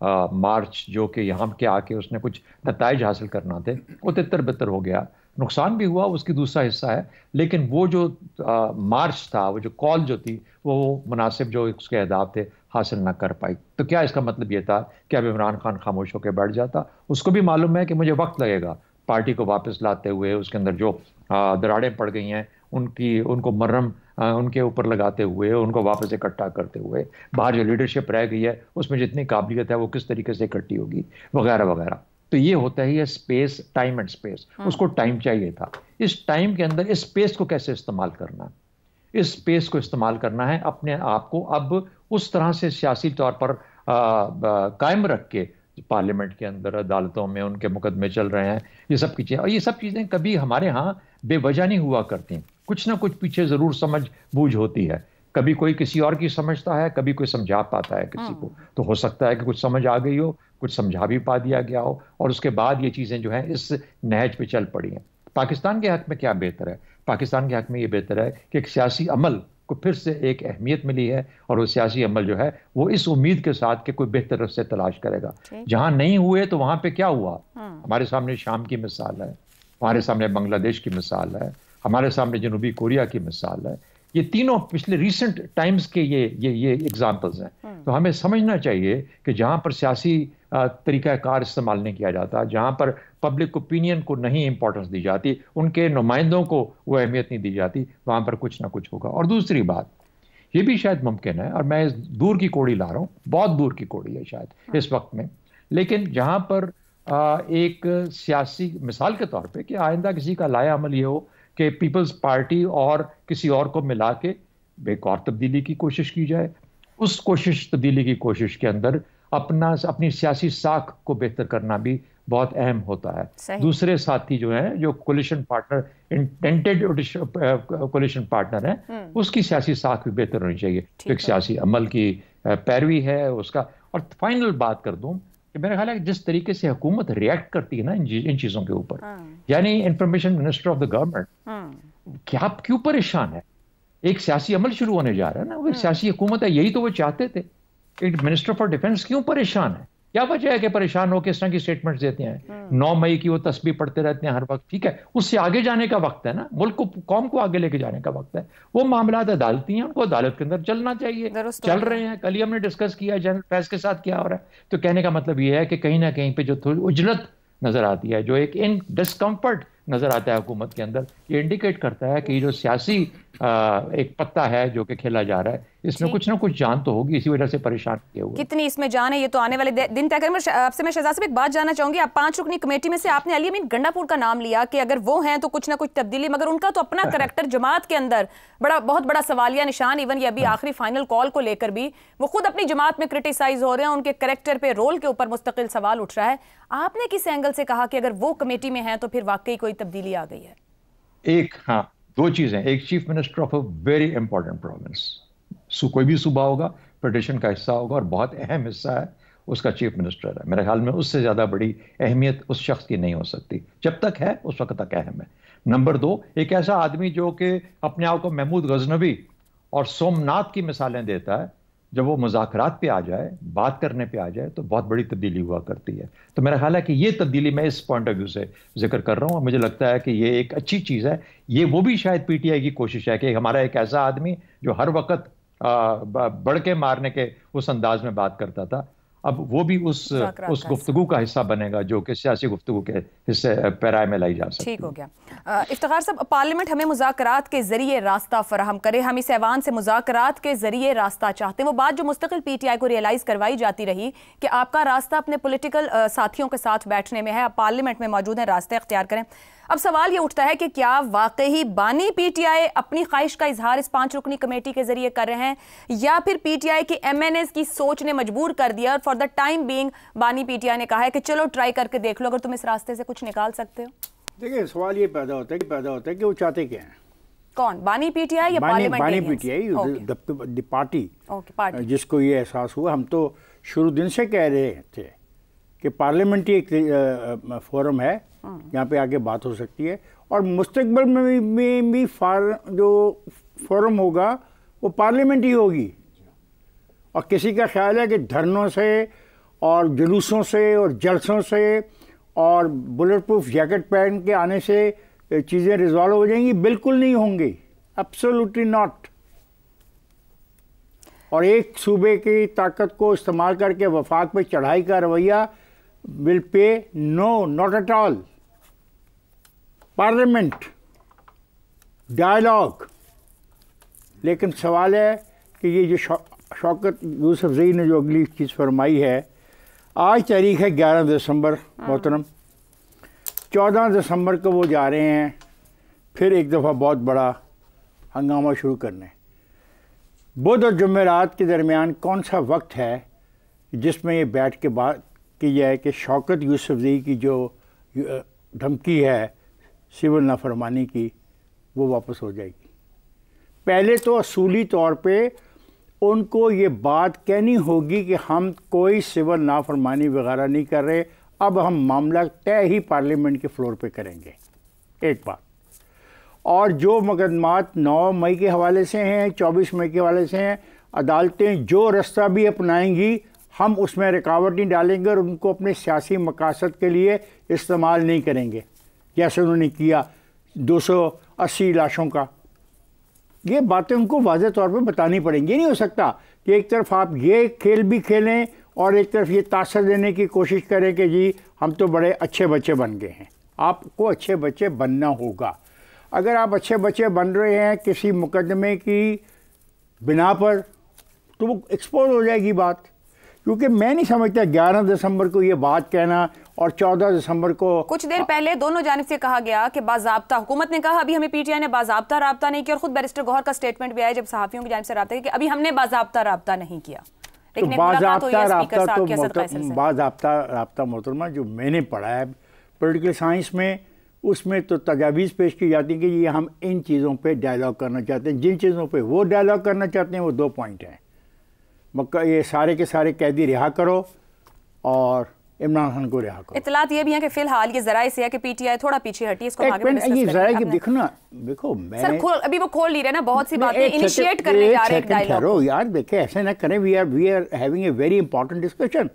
مارچ جو کہ یہاں کے آ کے اس نے کچھ نتائج حاصل کرنا تھے وہ تتر بتر ہو گیا. نقصان بھی ہوا, اس کی دوسرا حصہ ہے, لیکن وہ جو مارچ تھا, وہ جو کال جو تھی, وہ مناسب جو اس کے اہداف تھے حاصل نہ کر پائی. تو کیا اس کا مطلب یہ تھا کہ اب عمران خان خاموش ہو کے بیٹھ جاتا؟ اس کو بھی معلوم ہے کہ مجھے وقت لگے گا پارٹی کو واپس لاتے ہوئے, اس کے اندر جو دراڑیں پڑ گئی ہیں ان کو مرہم ان کے اوپر لگاتے ہوئے, ان کو واپس اکٹھا کرتے ہوئے, باہر جو لیڈرشپ رہ گئی ہے اس میں جتنی قابلیت ہے وہ کس طریقے سے اکٹھی ہوگی وغیرہ وغیرہ. تو یہ ہوتا ہے یہ اسپیس, ٹائم اینڈ اسپیس. اس کو ٹائم چاہیے تھا. اس ٹائم کے اندر اس اسپیس کو کیسے استعمال کرنا ہے, اس اسپیس کو استعمال کرنا ہے اپنے آپ کو اب اس طرح سے سیاسی طور پر قائم رکھ کے, پارلیمنٹ کے اندر, عدالتوں میں ان کے مقدمے چل رہے ہیں, یہ سب کی چیزیں, اور یہ سب چیزیں کبھی ہمارے ہاں بے وجہ نہیں ہوا کرتی. کچھ نہ کچھ پیچھے ضرور سمجھ بوجھ ہوتی ہے. کبھی کوئی کسی اور کی سمجھتا ہے, کبھی کوئی سمجھا پاتا ہے کسی کو. تو ہو سکتا ہے کہ کچھ سمجھ آ گئی ہو, کچھ سمجھا بھی پا دیا گیا ہو, اور اس کے بعد یہ چیزیں جو ہیں اس نہج پہ چل پڑی ہیں. پاکستان کے حق میں کیا بہتر ہے؟ پاکستان کے حق میں یہ بہتر ہے کہ ایک سیاسی عمل کو پھر سے ایک اہمیت ملی ہے, اور وہ سیاسی عمل جو ہے وہ اس امید کے ساتھ کہ کوئی بہتر راستے تلاش کرے گا. جہاں نہیں ہوئے تو وہاں پہ کیا ہوا؟ ہمارے سامنے شام کی مثال ہے, ہمارے سامنے بنگلہ دیش کی مثال ہے, ہمارے سامنے جنوبی کوریا کی مثال ہے. یہ تینوں پچھلے ریسنٹ ٹائمز کے یہ ایگزامپلز ہیں. تو ہمیں سمجھنا چاہیے کہ جہاں پر سیاسی طریقہ کار استعمال نہیں کیا جاتا, جہاں پر پبلک اوپینین کو نہیں امپورٹنس دی جاتی, ان کے نمائندوں کو وہ اہمیت نہیں دی جاتی, وہاں پر کچھ نہ کچھ ہوگا. اور دوسری بات یہ بھی شاید ممکن ہے, اور میں دور کی کوڑی لا رہا ہوں, بہت دور کی کوڑی ہے شاید اس وقت میں, لیکن جہاں پر ایک سیاسی مثال کے طور پہ کہ آئندہ کسی کا لایا عمل یہ ہو کہ پیپلز پارٹی اور کسی اور کو ملا کے ایک اور تبدیلی کی کوشش کی جائے. اس تبدیلی کی کوشش کے اندر اپنی سیاسی ساکھ کو بہتر کرنا بھی بہت اہم ہوتا ہے. دوسرے ساتھی جو ہیں, جو coalition partner, intended coalition partner ہیں, اس کی سیاسی ساکھ بھی بہتر ہونی چاہیے. ایک سیاسی عمل کی پیروی ہے اس کا. اور فائنل بات کر دوں کہ میرا خیال ہے کہ جس طریقے سے حکومت ریئیکٹ کرتی ہے نا ان چیزوں کے اوپر, یعنی information minister of the government کیوں پریشان ہے؟ ایک سیاسی عمل شروع ہونے جا رہا ہے نا, وہ ایک سیاسی حکومت ہے, یہی تو وہ چاہتے تھے. ایک منسٹر فار ڈیفنس کیوں پریشان ہے؟ کیا وجہ ہے کہ پریشان ہو کے اس طرح کی سٹیٹمنٹس دیتے ہیں؟ 9 مئی کی وہ تسبیح پڑھتے رہتے ہیں ہر وقت, ٹھیک ہے, اس سے آگے جانے کا وقت ہے نا, ملک کو, قوم کو آگے لے کے جانے کا وقت ہے. وہ معاملات عدالتی ہیں, ان کو عدالت کے اندر چلنا چاہیے, چل رہے ہیں. کل ہی ہم نے ڈسکس کیا جنرل فیض کے ساتھ کیا ہو رہا ہے. تو کہنے کا مطلب یہ ہے کہ کہیں نہ کہیں پہ جو تھوڑی اجلت نظر آتی ہے, جو ایک ڈسکمفرٹ نظر آتا ہے حکومت کے اندر, یہ انڈیکیٹ کرتا ہے کہ یہ جو سیاسی ایک پتہ ہے جو کہ کھیلا جا رہا ہے, اس میں کچھ نہ کچھ جان تو ہوگی, اسی وجہ سے پریشان کیا ہوا. کتنی اس میں جان ہے یہ تو آنے والے دن طے کریں. آپ سے میں شہزاد صاحب ایک بات جاننا چاہوں گی. آپ 5 رکنی کمیٹی میں سے آپ نے علی امین گنڈا پور کا نام لیا کہ اگر وہ ہیں تو کچھ نہ کچھ تبدیلی, مگر ان کا تو اپنا کریکٹر جماعت کے اندر بہت بڑا سوالیہ نشان. ایون یہ ابھی آخری فائنل کال کو لے کر بھی وہ خود اپنی جماعت میں کرٹیسائز ہو رہے ہیں, ان کے کریکٹر پہ, رول کے اوپر مستقل سوال اٹھ رہا ہے. آپ نے کس اینگل سے کہا کہ اگر وہ کمیٹی میں ہیں تو پھر واقعی کوئی تبدیلی آ گئی ہے؟ ایک, ہاں, 2 چیزیں. ایک chief minister of a very important province, کوئی بھی صوبہ ہوگا, فیڈریشن کا حصہ ہوگا اور بہت اہم حصہ ہے, اس کا چیف منسٹر ہے. میرے خیال میں اس سے زیادہ بڑی اہمیت اس شخص کی نہیں ہو سکتی. جب تک ہے اس وقت تک اہم ہے. نمبر 2, ایک ایسا آدمی جو کہ اپنے آپ کو محمود غزنوی اور سومناتھ کی مثالیں دیتا ہے, جب وہ مذاکرات پہ آ جائے, بات کرنے پہ آ جائے, تو بہت بڑی تبدیلی ہوا کرتی ہے. تو میرا خیال ہے کہ یہ تبدیلی میں اس پوائنٹ آف ویو سے ذکر کر رہا ہوں, اور مجھے لگتا ہے کہ یہ ایک اچھی چیز ہے. یہ وہ بھی شاید پی ٹی آئی کی کوشش ہے کہ ہمارا ایک ایسا آدمی جو ہر وقت بڑھ کے مارنے کے اس انداز میں بات کرتا تھا, اب وہ بھی اس گفتگو کا حصہ بنے گا جو کہ سیاسی گفتگو کے حصے پیرائے میں لائی جا سکتی. ٹھیک ہو گیا. افتخار صاحب, پارلیمنٹ ہمیں مذاکرات کے ذریعے راستہ فراہم کرے, ہم اس ایوان سے مذاکرات کے ذریعے راستہ چاہتے ہیں. وہ بات جو مستقل پی ٹی آئی کو ریئلائز کروائی جاتی رہی کہ آپ کا راستہ اپنے پولیٹیکل ساتھیوں کے ساتھ بیٹھنے میں ہے, آپ پارلیمنٹ میں موجود ہیں, راستے اختیار کریں. اب سوال یہ اٹھتا ہے کہ کیا واقعی بانی پی ٹی آئی اپنی خواہش کا اظہار اس 5 رکنی کمیٹی کے ذریعے کر رہے ہیں, یا پھر پی ٹی آئی کے ایم این ایز کی سوچ نے مجبور کر دیا, اور فار دا ٹائم بینگ بانی پی ٹی آئی نے کہا ہے کہ چلو ٹرائی کر کے دیکھ لو اگر تم اس راستے سے کچھ نکال سکتے ہو؟ دیکھیں, سوال یہ پیدا ہوتا ہے کہ وہ چاہتے کیا ہیں. کون, بانی پی ٹی آئی یا پارلیمنٹ؟ بانی P T I, the party, جس کو یہ احساس ہوا. ہم تو شروع دن سے کہہ رہے تھے کہ پارلیمنٹری ایک فورم ہے جہاں پہ آگے بات ہو سکتی ہے, اور مستقبل میں بھی جو فورم ہوگا وہ پارلیمنٹ ہی ہوگی. اور کسی کا خیال ہے کہ دھرنوں سے اور جلوسوں سے اور جلسوں سے اور بلٹ پروف جیکٹ پہن کے آنے سے چیزیں ریزالو ہو جائیں گی؟ بالکل نہیں ہوں گی، ایبسولوٹلی ناٹ. اور ایک صوبے کی طاقت کو استعمال کر کے وفاق پہ چڑھائی کا رویہ will pay no, not at all. Parliament dialogue. لیکن سوال ہے کہ یہ جو شوکت یوسف زئی نے جو اگلی چیز فرمائی ہے، آج تاریخ ہے 11 دسمبر محترم، 14 دسمبر کو وہ جا رہے ہیں پھر ایک دفعہ بہت بڑا ہنگامہ شروع کرنے. بدھ اور جمعرات کے درمیان کون سا وقت ہے جس میں یہ بیٹھ کے بات کی جائے کہ شوکت یوسف زئی کی جو دھمکی ہے سول نافرمانی کی وہ واپس ہو جائے گی؟ پہلے تو اصولی طور پہ ان کو یہ بات کہنی ہوگی کہ ہم کوئی سول نافرمانی وغیرہ نہیں کر رہے، اب ہم معاملہ طے ہی پارلیمنٹ کے فلور پہ کریں گے. ایک بات. اور جو مقدمات 9 مئی کے حوالے سے ہیں، 24 مئی کے حوالے سے ہیں، عدالتیں جو رستہ بھی اپنائیں گی ہم اس میں رکاوٹ نہیں ڈالیں گے اور ان کو اپنے سیاسی مقاصد کے لیے استعمال نہیں کریں گے، جیسے انہوں نے کیا 280 لاشوں کا. یہ باتیں ان کو واضح طور پہ بتانی پڑیں گی. نہیں ہو سکتا کہ ایک طرف آپ یہ کھیل بھی کھیلیں اور ایک طرف یہ تاثر دینے کی کوشش کریں کہ جی ہم تو بڑے اچھے بچے بن گئے ہیں. آپ کو اچھے بچے بننا ہوگا. اگر آپ اچھے بچے بن رہے ہیں کسی مقدمے کی بنا پر تو وہ ایکسپوز ہو جائے گی بات. کیونکہ میں نہیں سمجھتا 11 دسمبر کو یہ بات کہنا اور 14 دسمبر کو، کچھ دیر پہلے دونوں جانب سے کہا گیا کہ باضابطہ، حکومت نے کہا ابھی ہمیں پی ٹی آئی نے باضابطہ رابطہ نہیں کیا، اور خود بیرسٹر گوہر کا سٹیٹمنٹ بھی آیا جب صحافیوں کی جانب سے رابطہ کیا کہ ابھی ہم نے باضابطہ رابطہ نہیں کیا. لیکن باضابطہ رابطہ محترمہ جو میں نے پڑھا ہے پولیٹیکل سائنس میں، اس میں تو تجاویز پیش کی جاتی ہیں کہ یہ ہم ان چیزوں پہ ڈائلاگ کرنا چاہتے ہیں. جن چیزوں پہ وہ ڈائلاگ کرنا چاہتے ہیں وہ 2 پوائنٹ ہیں. یہ سارے کے سارے قیدی رہا کرو اور عمران خان کو رہا کرو. اطلاعات یہ بھی ہیں کہ فی الحال یہ ذرائع سے ہے کہ پی ٹی آئی تھوڑا پیچھے ہٹی، اس کو آگے یہ ذرائع کہ دیکھو نا، دیکھو میں ابھی وہ کھول نہیں رہے نا، بہت سی باتیں انیشیٹ کرنے جا رہے ہیں ڈائلاگ. یار دیکھیں ایسے نہ کریں، we are having a very important discussion.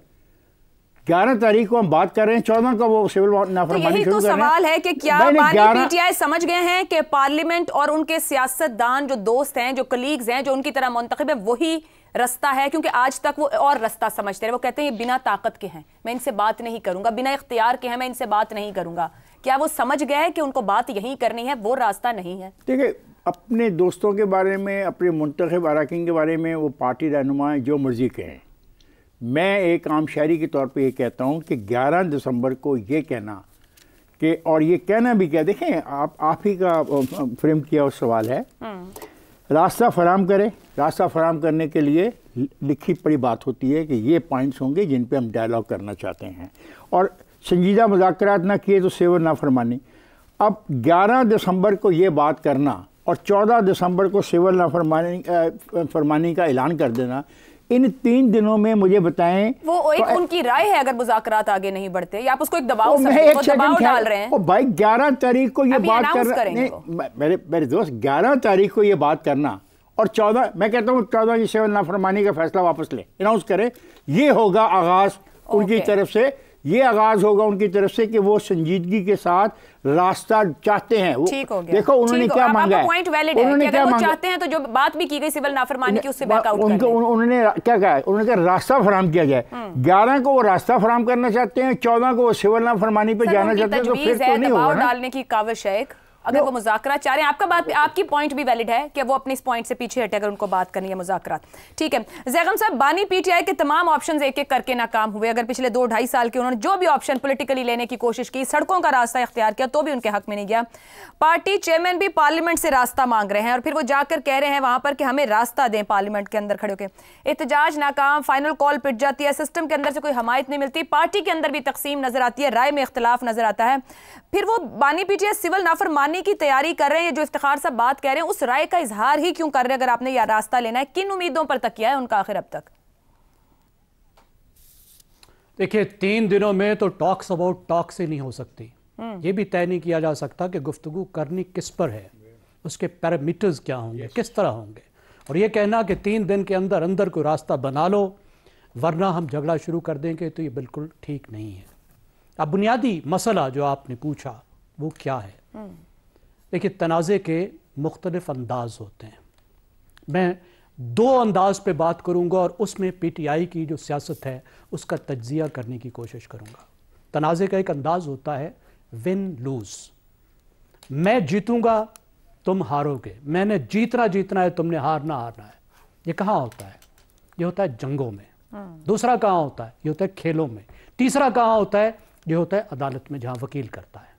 11 تاریخ کو ہم بات کر رہے ہیں، 14 کو وہ سول نافرمانی شروع کر رہے ہیں. یہی تو سوال ہے کہ کیا بانی پی ٹی آئی سمجھ گئے ہیں کہ پارلیمنٹ اور ان کے سیاست دان جو دوست ہیں، جو کلیگز ہیں، جو ان کی طرح منتخب ہیں، وہی رستہ ہے؟ کیونکہ آج تک وہ اور رستہ سمجھتے رہے. وہ کہتے ہیں یہ بنا طاقت کے ہیں، میں ان سے بات نہیں کروں گا، بنا اختیار کے ہیں، میں ان سے بات نہیں کروں گا. کیا وہ سمجھ گئے کہ ان کو بات یہی کرنی ہے، وہ راستہ نہیں ہے؟ دیکھیں اپنے دوستوں کے بارے میں، اپنے منتخب اراکین کے بارے میں وہ پارٹی رہنما جو مرضی کہیں. میں ایک عام شہری کے طور پہ یہ کہتا ہوں کہ 11 دسمبر کو یہ کہنا کہ، اور یہ کہنا بھی کیا، دیکھیں آپ ہی کا فریم کیا وہ سوال ہے، راستہ فراہم کرے. راستہ فراہم کرنے کے لیے لکھی پڑی بات ہوتی ہے کہ یہ پوائنٹس ہوں گے جن پہ ہم ڈائلاگ کرنا چاہتے ہیں، اور سنجیدہ مذاکرات نہ کیے تو سول نافرمانی. اب 11 دسمبر کو یہ بات کرنا اور 14 دسمبر کو سول نافرمانی کا اعلان کر دینا، ان 3 دنوں میں مجھے بتائیں وہ ایک ان کی رائے ہے اگر مذاکرات آگے نہیں بڑھتے، یا آپ اس کو ایک دباؤ ڈال رہے ہیں؟ بھائی 11 تاریخ کو یہ بات کرنا، میرے دوست 11 تاریخ کو یہ بات کرنا اور 14 میں کہتا ہوں 14 کی سول نافرمانی کا فیصلہ واپس لے، اناؤنس کرے. یہ ہوگا آغاز ان کی طرف سے، یہ آغاز ہوگا ان کی طرف سے کہ وہ سنجیدگی کے ساتھ راستہ چاہتے ہیں. دیکھو انہوں نے کیا مانگا ہے، انہوں نے کیا چاہتے ہیں، تو جو بات بھی کی گئی سول نافرمانی کی اس سے بیک آؤٹ کرنے، انہوں نے کیا کہا ہے، انہوں نے کہا راستہ فراہم کیا جائے. 11 کو وہ راستہ فراہم کرنا چاہتے ہیں، 14 کو وہ سول نافرمانی پہ جانا چاہتے ہیں. تو پھر تو نہیں ہوگا نا، ڈالنے کی کاوش ہے. اگر وہ مذاکرات چاہ رہے ہیں، آپ کی پوائنٹ بھی ویلڈ ہے کہ وہ اپنی اس پوائنٹ سے پیچھے ہٹے اگر ان کو بات کرنی ہے مذاکرات. ٹھیک ہے زیغم صاحب، بانی پی ٹی آئی کے تمام آپشنز ایک ایک کر کے ناکام ہوئے. اگر پچھلے 2-2.5 سال کے انہوں نے جو بھی آپشن پولیٹیکلی لینے کی کوشش کی، سڑکوں کا راستہ اختیار کیا، تو بھی ان کے حق میں نہیں گیا. پارٹی چیئرمین بھی پارلیمنٹ سے راستہ مانگ رہے ہیں اور پھر وہ جا کر کہہ رہے ہیں وہاں پر کہ ہمیں راستہ دیں پارلیمنٹ کے اندر کھڑے ہو کے. احتجاج ناکام، فائنل کال پٹ جاتی ہے، سسٹم کے اندر سے کوئی حمایت نہیں ملتی، پارٹی کے اندر بھی تقسیم نظر آتی ہے، رائے میں اختلاف نظر آتا ہے. پھر وہ بانی پی ٹی آئی سول نافرمانی کی تیاری کر رہے ہیں، جو افتخار صاحب بات کہہ رہے ہیں اس رائے کا اظہار ہی کیوں کر رہے ہیں اگر آپ نے یہ راستہ لینا ہے؟ کن امیدوں پر تکیہ ہے ان کا آخر اب تک؟ دیکھیں 3 دنوں میں تو ٹاکس اباؤٹ ٹاک سے نہیں ہو سکتی. یہ بھی طے نہیں کیا جا سکتا کہ گفتگو کرنی کس پر ہے، اس کے پیرامیٹرز کیا ہوں گے، کس طرح ہوں گے. اور یہ کہنا کہ 3 دن کے اندر کوئی راستہ بنا لو، ورنہ ہم جھگڑا شروع کر دیں گے تو یہ بالکل ٹھیک نہیں ہے۔ اب بنیادی مسئلہ جو آپ نے پوچھا وہ کیا ہے؟ دیکھیے تنازع کے مختلف انداز ہوتے ہیں، میں دو انداز پہ بات کروں گا اور اس میں پی ٹی آئی کی جو سیاست ہے اس کا تجزیہ کرنے کی کوشش کروں گا۔ تنازع کا ایک انداز ہوتا ہے ون لوز، میں جیتوں گا تم ہارو گے، میں نے جیتنا ہے تم نے ہارنا ہے۔ یہ کہاں ہوتا ہے؟ یہ ہوتا ہے جنگوں میں۔ دوسرا کہاں ہوتا ہے؟ یہ ہوتا ہے کھیلوں میں۔ تیسرا کہاں ہوتا ہے؟ یہ ہوتا ہے عدالت میں، جہاں وکیل کرتا ہے۔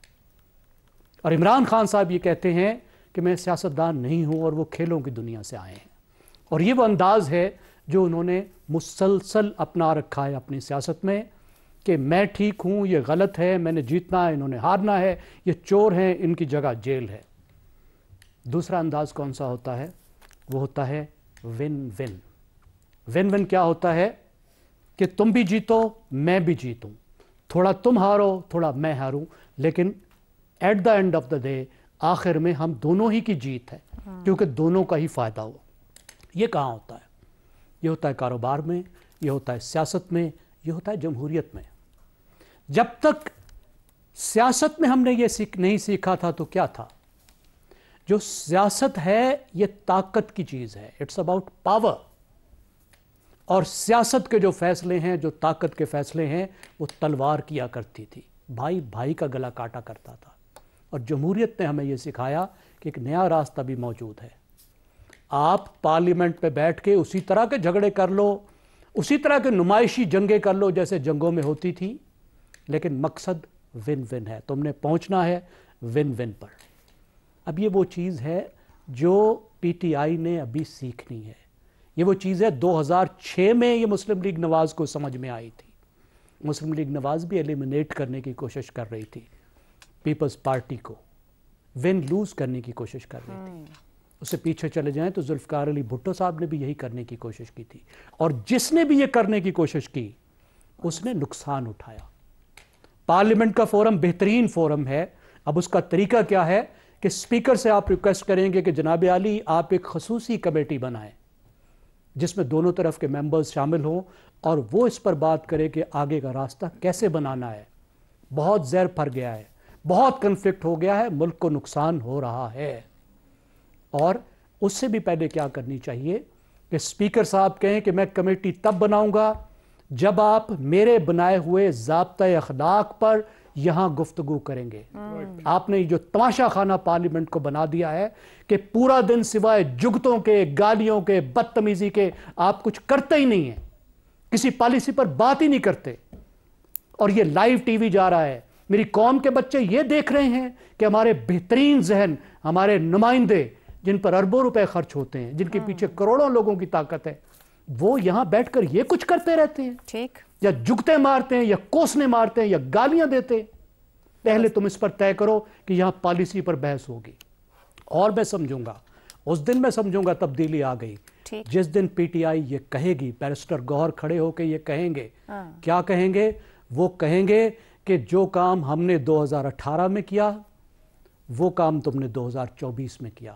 اور عمران خان صاحب یہ کہتے ہیں کہ میں سیاستدان نہیں ہوں اور وہ کھیلوں کی دنیا سے آئے ہیں، اور یہ وہ انداز ہے جو انہوں نے مسلسل اپنا رکھا ہے اپنی سیاست میں کہ میں ٹھیک ہوں، یہ غلط ہے، میں نے جیتنا ہے، انہوں نے ہارنا ہے، یہ چور ہیں، ان کی جگہ جیل ہے۔ دوسرا انداز کون سا ہوتا ہے؟ وہ ہوتا ہے ون ون۔ ون ون کیا ہوتا ہے؟ کہ تم بھی جیتو میں بھی جیتوں، تھوڑا تم ہارو تھوڑا میں ہاروں، لیکن at the end of the day آخر میں ہم دونوں ہی کی جیت ہے، کیونکہ دونوں کا ہی فائدہ ہو۔ یہ کہاں ہوتا ہے؟ یہ ہوتا ہے کاروبار میں، یہ ہوتا ہے سیاست میں، یہ ہوتا ہے جمہوریت میں۔ جب تک سیاست میں ہم نے یہ نہیں سیکھا تھا تو کیا تھا؟ جو سیاست ہے یہ طاقت کی چیز ہے، اٹس اباؤٹ پاور، اور سیاست کے جو فیصلے ہیں، جو طاقت کے فیصلے ہیں، وہ تلوار کیا کرتی تھی، بھائی بھائی کا گلا کاٹا کرتا تھا۔ اور جمہوریت نے ہمیں یہ سکھایا کہ ایک نیا راستہ بھی موجود ہے۔ آپ پارلیمنٹ پہ بیٹھ کے اسی طرح کے جھگڑے کر لو، اسی طرح کے نمائشی جنگیں کر لو جیسے جنگوں میں ہوتی تھی، لیکن مقصد ون ون ہے، تم نے پہنچنا ہے ون ون پر۔ اب یہ وہ چیز ہے جو پی ٹی آئی نے ابھی سیکھنی ہے۔ یہ وہ چیز ہے 2006 میں یہ مسلم لیگ نواز کو سمجھ میں آئی تھی۔ مسلم لیگ نواز بھی ایلیمنیٹ کرنے کی کوشش کر رہی تھی پیپلز پارٹی کو، ون لوز کرنے کی کوشش کر رہی تھی۔ اس سے پیچھے چلے جائیں تو ذوالفقار علی بھٹو صاحب نے بھی یہی کرنے کی کوشش کی تھی، اور جس نے بھی یہ کرنے کی کوشش کی اس نے نقصان اٹھایا۔ پارلیمنٹ کا فورم بہترین فورم ہے۔ اب اس کا طریقہ کیا ہے کہ اسپیکر سے آپ ریکویسٹ کریں گے کہ جناب عالی آپ ایک خصوصی کمیٹی بنائیں جس میں دونوں طرف کے ممبرز شامل ہوں، اور وہ اس پر بات کرے کہ آگے کا راستہ کیسے بنانا ہے۔ بہت زہر پھر گیا ہے، بہت کنفلکٹ ہو گیا ہے، ملک کو نقصان ہو رہا ہے۔ اور اس سے بھی پہلے کیا کرنی چاہیے کہ اسپیکر صاحب کہیں کہ میں کمیٹی تب بناؤں گا جب آپ میرے بنائے ہوئے ضابطۂ اخلاق پر یہاں گفتگو کریں گے۔ آپ نے جو تماشا خانہ پارلیمنٹ کو بنا دیا ہے کہ پورا دن سوائے جگتوں کے، گالیوں کے، بدتمیزی کے آپ کچھ کرتے ہی نہیں ہیں، کسی پالیسی پر بات ہی نہیں کرتے، اور یہ لائیو ٹی وی جا رہا ہے۔ میری قوم کے بچے یہ دیکھ رہے ہیں کہ ہمارے بہترین ذہن، ہمارے نمائندے جن پر اربوں روپے خرچ ہوتے ہیں، جن کے پیچھے کروڑوں لوگوں کی طاقت ہے، وہ یہاں بیٹھ کر یہ کچھ کرتے رہتے ہیں، ٹھیک، یا جگتے مارتے ہیں، یا کوسنے مارتے ہیں، یا گالیاں دیتے ہیں۔ پہلے تم اس پر طے کرو کہ یہاں پالیسی پر بحث ہوگی، اور میں سمجھوں گا، اس دن میں سمجھوں گا تبدیلی آ گئی جس دن پی ٹی آئی یہ کہے گی، بیرسٹر گوہر کھڑے ہو کے یہ کہیں گے۔ کیا کہیں گے؟ وہ کہیں گے کہ جو کام ہم نے 2018 میں کیا وہ کام تم نے 2024 میں کیا،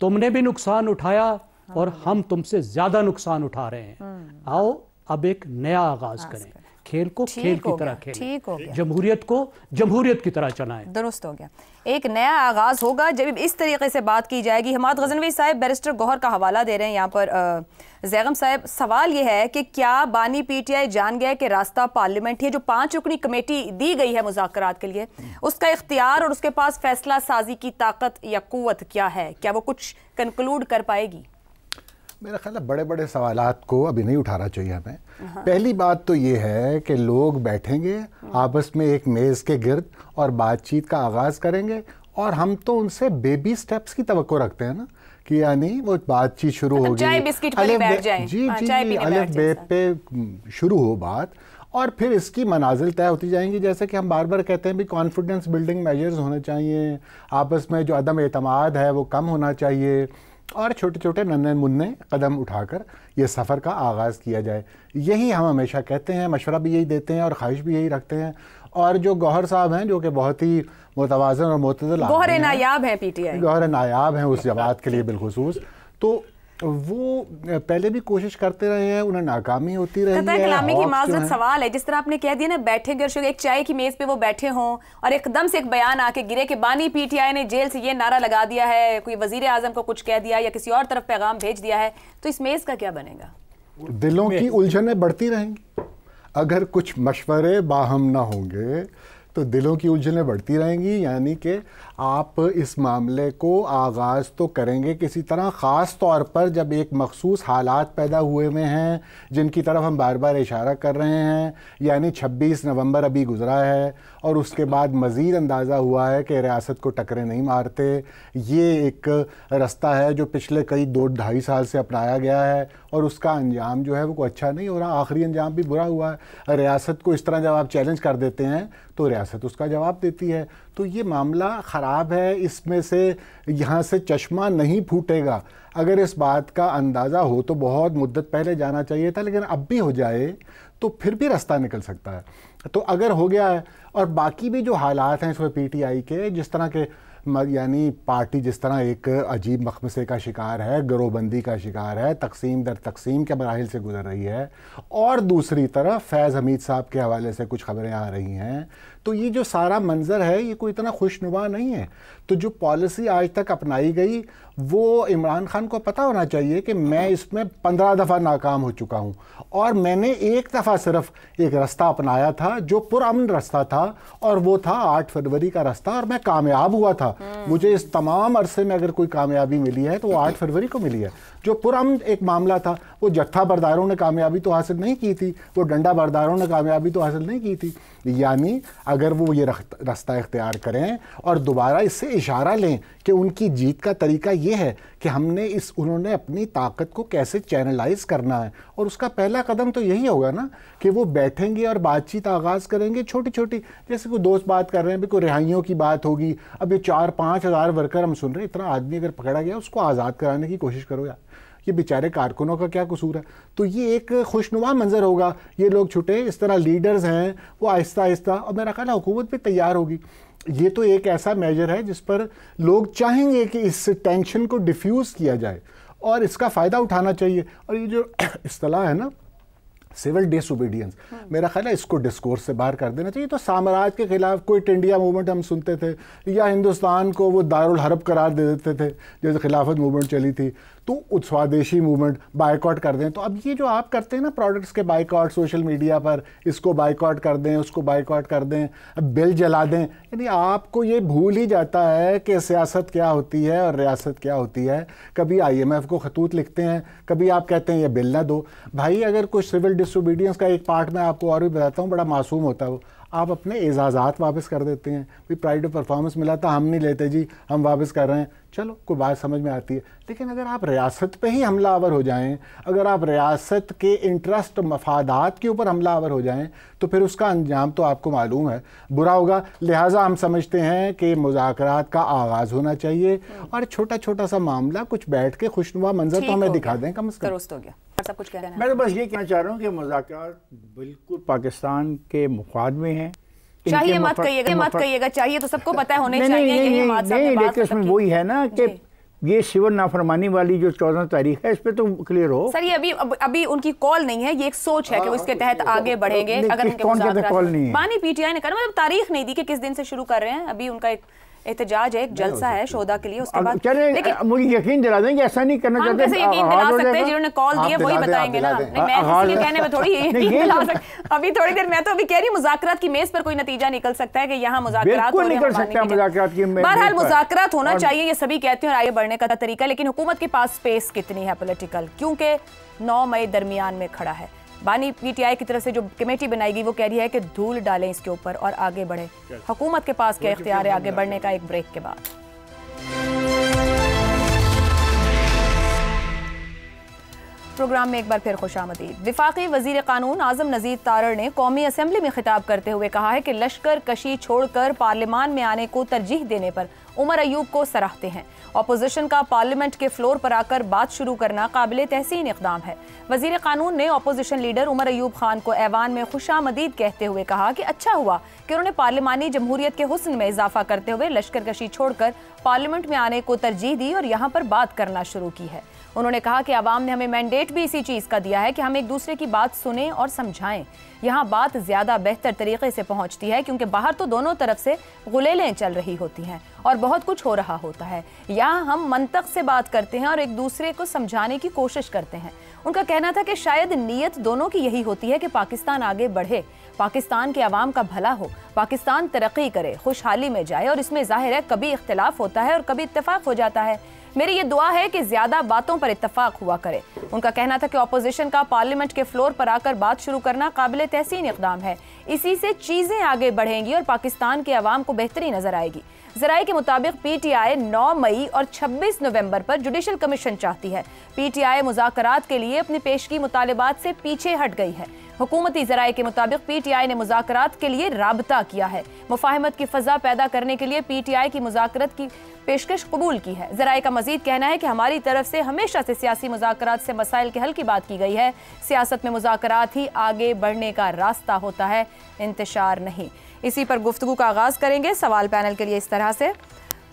تم نے بھی نقصان اٹھایا اور ہم تم سے زیادہ نقصان اٹھا رہے ہیں۔ آؤ اب ایک نیا آغاز کریں، کھیل کو کھیل کی طرح کھیلیں، جمہوریت کو جمہوریت کی طرح چلائیں۔ درست ہو گیا، ایک نیا آغاز ہوگا جب اس طریقے سے بات کی جائے گی۔ حماد غزنوی صاحب بیرسٹر گوہر کا حوالہ دے رہے ہیں یہاں پر۔ زیغم صاحب، سوال یہ ہے کہ کیا بانی پی ٹی آئی جان گئے کہ راستہ پارلیمنٹ ہے؟ جو 5 رکنی کمیٹی دی گئی ہے مذاکرات کے لیے، اس کا اختیار اور اس کے پاس فیصلہ سازی کی طاقت یا قوت کیا ہے؟ کیا وہ کچھ کنکلوڈ کر پائے گی؟ میرا خیال ہے بڑے بڑے سوالات کو ابھی نہیں اٹھانا چاہیے ہمیں۔ پہلی بات تو یہ ہے کہ لوگ بیٹھیں گے آپس میں ایک میز کے گرد اور بات چیت کا آغاز کریں گے، اور ہم تو ان سے بیبی سٹیپس کی توقع رکھتے ہیں نا، کہ یعنی وہ بات چیت شروع ہوگی، الف بے پہ شروع ہو بات، اور پھر اس کی منازل طے ہوتی جائیں گی۔ جیسے کہ ہم بار بار کہتے ہیں بھی کانفیڈنس بلڈنگ میجرز ہونے چاہیے، آپس میں جو عدم اعتماد ہے وہ کم ہونا چاہیے، اور چھوٹے چھوٹے ننھے منھے قدم اٹھا کر یہ سفر کا آغاز کیا جائے۔ یہی ہم ہمیشہ کہتے ہیں، مشورہ بھی یہی دیتے ہیں اور خواہش بھی یہی رکھتے ہیں۔ اور جو گوہر صاحب ہیں جو کہ بہت ہی متوازن اور معتدل، گوہر نایاب ہیں پی ٹی آئی، گوہر نایاب ہیں اس جماعت کے لیے بالخصوص، تو وہ پہلے بھی کوشش کرتے رہے ہیں, انہیں ناکامی ہوتی رہی ہے. کلامی کی معذرت سوال ہے, جس طرح آپ نے کہہ دیا نا بیٹھے گے ایک چائے کی میز پہ وہ بیٹھے ہوں اور ایک دم سے ایک بیان آ کے گرے کہ بانی پی ٹی آئی نے جیل سے یہ نعرہ لگا دیا ہے, کوئی وزیر اعظم کو کچھ کہہ دیا یا کسی اور طرف پیغام بھیج دیا ہے, تو اس میز کا کیا بنے گا؟ دلوں کی الجھنیں بڑھتی رہیں گی. اگر کچھ مشورے باہم نہ ہوں گے تو دلوں کی الجھنیں بڑھتی رہیں گی. یعنی کہ آپ اس معاملے کو آغاز تو کریں گے کسی طرح, خاص طور پر جب ایک مخصوص حالات پیدا ہوئے ہوئے ہیں جن کی طرف ہم بار بار اشارہ کر رہے ہیں. یعنی 26 نومبر ابھی گزرا ہے اور اس کے بعد مزید اندازہ ہوا ہے کہ ریاست کو ٹکرے نہیں مارتے. یہ ایک رستہ ہے جو پچھلے کئی 2-2.5 سال سے اپنایا گیا ہے اور اس کا انجام جو ہے وہ اچھا نہیں ہو رہا. آخری انجام بھی برا ہوا ہے. ریاست کو اس طرح جب آپ چیلنج کر دیتے ہیں تو ریاست اس کا جواب دیتی ہے. تو یہ معاملہ خراب ہے, اس میں سے یہاں سے چشمہ نہیں پھوٹے گا. اگر اس بات کا اندازہ ہو تو بہت مدت پہلے جانا چاہیے تھا, لیکن اب بھی ہو جائے تو پھر بھی راستہ نکل سکتا ہے. تو اگر ہو گیا ہے, اور باقی بھی جو حالات ہیں اس میں پی ٹی آئی کے, جس طرح کے یعنی پارٹی جس طرح ایک عجیب مخمصے کا شکار ہے, گروہ بندی کا شکار ہے, تقسیم در تقسیم کے مراحل سے گزر رہی ہے, اور دوسری طرف فیض حمید صاحب کے حوالے سے کچھ خبریں آ رہی ہیں, تو یہ جو سارا منظر ہے یہ کوئی اتنا خوشنما نہیں ہے. تو جو پالیسی آج تک اپنائی گئی وہ عمران خان کو پتہ ہونا چاہیے کہ میں اس میں 15 دفعہ ناکام ہو چکا ہوں, اور میں نے ایک دفعہ صرف ایک رستہ اپنایا تھا جو پرامن رستہ تھا, اور وہ تھا 8 فروری کا رستہ, اور میں کامیاب ہوا تھا. مجھے اس تمام عرصے میں اگر کوئی کامیابی ملی ہے تو وہ 8 فروری کو ملی ہے. جو پرامن ایک معاملہ تھا وہ جتھا برداروں نے کامیابی تو حاصل نہیں کی تھی, وہ ڈنڈا برداروں نے کامیابی تو حاصل نہیں کی تھی. یعنی اگر وہ یہ راستہ اختیار کریں اور دوبارہ اس سے اشارہ لیں کہ ان کی جیت کا طریقہ یہ ہے کہ انہوں نے اپنی طاقت کو کیسے چینلائز کرنا ہے, اور اس کا پہلا قدم تو یہی ہوگا نا کہ وہ بیٹھیں گے اور بات چیت آغاز کریں گے چھوٹی چھوٹی, جیسے کوئی دوست بات کر رہے ہیں, بھی کوئی رہائیوں کی بات ہوگی. اب یہ 4-5 ہزار ورکر ہم سن رہے ہیں, اتنا آدمی اگر پکڑا گیا اس کو آزاد کرانے کی کوشش کرو یار, یہ بیچارے کارکنوں کا کیا قصور ہے. تو یہ ایک خوشنما منظر ہوگا, یہ لوگ چھٹے, اس طرح لیڈرز ہیں وہ آہستہ آہستہ, اور میرا خیال ہے حکومت بھی تیار ہوگی. یہ تو ایک ایسا میجر ہے جس پر لوگ چاہیں گے کہ اس ٹینشن کو ڈیفیوز کیا جائے اور اس کا فائدہ اٹھانا چاہیے. اور یہ جو اصطلاح ہے نا سول ڈس اوبیڈینس, میرا خیال ہے اس کو ڈسکورس سے باہر کر دینا چاہیے. تو سامراج کے خلاف کوئی انڈیا موومنٹ ہم سنتے تھے, یا ہندوستان کو وہ دارالحرب قرار دے دیتے تھے جیسے خلافت موومنٹ چلی تھی, تو سوادیشی موومنٹ بائیکاٹ کر دیں. تو اب یہ جو آپ کرتے ہیں نا پروڈکٹس کے بائیکاٹ سوشل میڈیا پر, اس کو بائیکاٹ کر دیں, اس کو بائیکاٹ کر دیں, بل جلا دیں, یعنی آپ کو یہ بھول ہی جاتا ہے کہ سیاست کیا ہوتی ہے اور ریاست کیا ہوتی ہے. کبھی IMF کو خطوط لکھتے ہیں, کبھی آپ کہتے ہیں یہ بل نہ دو. بھائی اگر کچھ سول ڈس اوبیڈینس کا ایک پارٹ میں آپ کو اور بھی بتاتا ہوں, بڑا معصوم ہوتا ہے وہ, آپ اپنے اعزازات واپس کر دیتے ہیں. بھی پرائڈ آف پرفارمنس ملا تھا, ہم نہیں لیتے جی, ہم واپس کر رہے ہیں, چلو کوئی بات سمجھ میں آتی ہے. لیکن اگر آپ ریاست پہ ہی حملہ آور ہو جائیں, اگر آپ ریاست کے انٹرسٹ مفادات کے اوپر حملہ آور ہو جائیں, تو پھر اس کا انجام تو آپ کو معلوم ہے برا ہوگا. لہٰذا ہم سمجھتے ہیں کہ مذاکرات کا آغاز ہونا چاہیے, اور چھوٹا چھوٹا سا معاملہ کچھ بیٹھ کے خوشنما منظر تو ہمیں دکھا دیں کم از کم. درست ہو گیا. سب کچھ کہنا ہے. میں تو بس یہ کہنا چاہ رہا ہوں کہ مذاکرات بالکل پاکستان کے مفاد میں ہیں. چاہیے مت کہیے گا, چاہیے تو سب کو پتہ ہونے چاہیے. نہیں, لیکن اس میں وہی ہے نا کہ یہ سول نافرمانی والی جو 14 تاریخ ہے اس پہ تو کلیئر ہو. سر یہ ابھی ان کی کال نہیں ہے, یہ ایک سوچ ہے کہ اس کے تحت آگے بڑھیں گے. اگر ان کے مذاکرات بانی پی ٹی آئی نے کرا, مطلب تاریخ نہیں دی کہ کس دن سے شروع کر رہے ہیں. ابھی ان کا ایک احتجاج ہے, ایک جلسہ ہے شہداء کے لیے, اس کے بعد مجھے یقین دلا دیں کہ ایسا نہیں کرنا چاہتے. کیسے یقین دلا سکتے ہیں جنہوں نے کال دی ہے وہی بتائیں گے نا. میں اس لیے کہنے میں تھوڑی یقین دلا سکتے. ابھی تھوڑی دیر میں تو ابھی کہہ رہی ہوں مذاکرات کی میز پر کوئی نتیجہ نکل سکتا ہے کہ یہاں مذاکرات ہو رہے ہیں. بہرحال مذاکرات ہونا چاہیے, یہ سبھی کہتے ہیں, اور آگے بڑھنے کا طریقہ. لیکن حکومت کے پاس سپیس کتنی ہے پولیٹیکل, کیونکہ 9 مئی درمیان میں کھڑا ہے. بانی پی ٹی آئی کی طرف سے جو کمیٹی بنائی گئی وہ کہہ رہی ہے کہ دھول ڈالیں اس کے اوپر اور آگے بڑھیں. حکومت کے پاس کیا اختیار ہے آگے بڑھنے کا؟ ایک بریک کے بعد. پروگرام میں ایک بار پھر خوش آمدید. وفاقی وزیر قانون اعظم نذیر تارڑ نے قومی اسمبلی میں خطاب کرتے ہوئے کہا ہے کہ لشکر کشی چھوڑ کر پارلیمان میں آنے کو ترجیح دینے پر عمر ایوب کو سراہتے ہیں. اپوزیشن کا پارلیمنٹ کے فلور پر آ کر بات شروع کرنا قابل تحسین اقدام ہے. وزیر قانون نے اپوزیشن لیڈر عمر ایوب خان کو ایوان میں خوش آمدید کہتے ہوئے کہا کہ اچھا ہوا کہ انہوں نے پارلیمانی جمہوریت کے حسن میں اضافہ کرتے ہوئے لشکر کشی چھوڑ کر پارلیمنٹ میں آنے کو ترجیح دی اور یہاں پر بات کرنا شروع کی ہے. انہوں نے کہا کہ عوام نے ہمیں مینڈیٹ بھی اسی چیز کا دیا ہے کہ ہم ایک دوسرے کی بات سنیں اور سمجھائیں. یہاں بات زیادہ بہتر طریقے سے پہنچتی ہے کیونکہ باہر تو دونوں طرف سے غلیلیں چل رہی ہوتی ہیں اور بہت کچھ ہو رہا ہوتا ہے. یہاں ہم منطق سے بات کرتے ہیں اور ایک دوسرے کو سمجھانے کی کوشش کرتے ہیں. ان کا کہنا تھا کہ شاید نیت دونوں کی یہی ہوتی ہے کہ پاکستان آگے بڑھے, پاکستان کے عوام کا بھلا ہو, پاکستان ترقی کرے, خوشحالی میں جائے, اور اس میں ظاہر ہے کبھی اختلاف ہوتا ہے اور کبھی اتفاق ہو جاتا ہے. میری یہ دعا ہے کہ زیادہ باتوں پر اتفاق ہوا کرے. ان کا کہنا تھا کہ اپوزیشن کا پارلیمنٹ کے فلور پر آ کر بات شروع کرنا قابل تحسین اقدام ہے. اسی سے چیزیں آگے بڑھیں گی اور پاکستان کے عوام کو بہتری نظر آئے گی. ذرائع کے مطابق پی ٹی آئی 9 مئی اور 26 نومبر پر جوڈیشل کمیشن چاہتی ہے. پی ٹی آئی مذاکرات کے لیے اپنی پیشگی مطالبات سے پیچھے ہٹ گئی ہے. حکومتی ذرائع کے مطابق پی ٹی آئی نے مذاکرات کے لیے رابطہ کیا ہے. مفاہمت کی فضا پیدا کرنے کے لیے پی ٹی آئی کی مذاکرات کی پیشکش قبول کی ہے. ذرائع کا مزید کہنا ہے کہ ہماری طرف سے ہمیشہ سے سیاسی مذاکرات سے مسائل کے حل کی بات کی گئی ہے. سیاست میں مذاکرات ہی آگے بڑھنے کا راستہ ہوتا ہے, انتشار نہیں. اسی پر گفتگو کا آغاز کریں گے سوال پینل کے لیے اس طرح سے.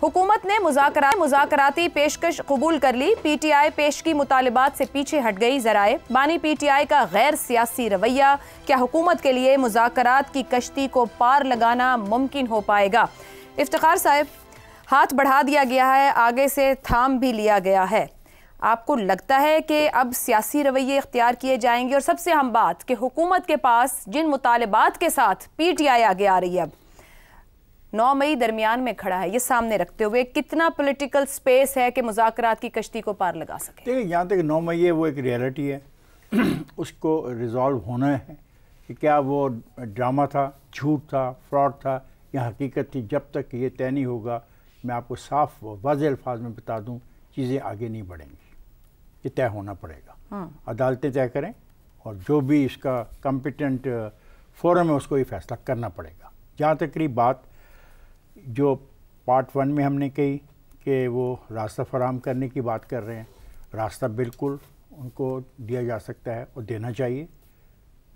حکومت نے مذاکراتی پیشکش قبول کر لی, پی ٹی آئی پیشگی مطالبات سے پیچھے ہٹ گئی. ذرائع بانی پی ٹی آئی کا غیر سیاسی رویہ, کیا حکومت کے لیے مذاکرات کی کشتی کو پار لگانا ممکن ہو پائے گا؟ افتخار صاحب, ہاتھ بڑھا دیا گیا ہے, آگے سے تھام بھی لیا گیا ہے. آپ کو لگتا ہے کہ اب سیاسی رویے اختیار کیے جائیں گے؟ اور سب سے اہم بات کہ حکومت کے پاس جن مطالبات کے ساتھ پی ٹی آئی آگے آ رہی ہے, اب 9 مئی درمیان میں کھڑا ہے, یہ سامنے رکھتے ہوئے کتنا پولیٹیکل سپیس ہے کہ مذاکرات کی کشتی کو پار لگا سکے؟ دیکھیں, جہاں تک 9 مئی ہے وہ ایک ریئلٹی ہے, اس کو ریزالو ہونا ہے کہ کیا وہ ڈرامہ تھا, جھوٹ تھا, فراڈ تھا یا حقیقت تھی. جب تک یہ طے نہیں ہوگا, میں آپ کو صاف واضح الفاظ میں بتا دوں, چیزیں آگے نہیں بڑھیں گی. یہ طے ہونا پڑے گا, عدالتیں طے کریں اور جو بھی اس کا کمپیٹنٹ فورم ہے اس کو یہ فیصلہ کرنا پڑے گا. جہاں تک رہی بات جو پارٹ 1 میں ہم نے کہی کہ وہ راستہ فراہم کرنے کی بات کر رہے ہیں, راستہ بالکل ان کو دیا جا سکتا ہے اور دینا چاہیے.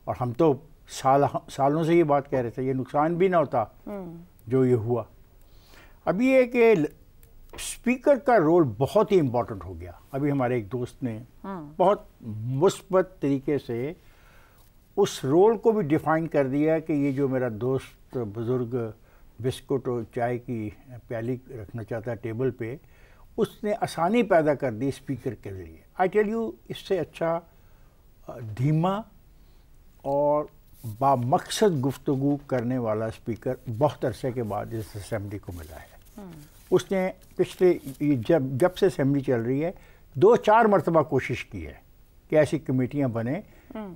اور ہم تو سالوں سے یہ بات کہہ رہے تھے, یہ نقصان بھی نہ ہوتا جو یہ ہوا. ابھی یہ کہ اسپیکر کا رول بہت ہی امپورٹنٹ ہو گیا. ابھی ہمارے ایک دوست نے بہت مثبت طریقے سے اس رول کو بھی ڈیفائن کر دیا کہ یہ جو میرا دوست بزرگ بسکٹ اور چائے کی پیالی رکھنا چاہتا ہے ٹیبل پہ, اس نے آسانی پیدا کر دی اسپیکر کے ذریعے. آئی ٹیل یو, اس سے اچھا دھیما اور با مقصد گفتگو کرنے والا اسپیکر بہت عرصے کے بعد اس اسمبلی کو ملا ہے. اس نے پچھلے جب سے اسمبلی چل رہی ہے 2-4 مرتبہ کوشش کی ہے کہ ایسی کمیٹیاں بنیں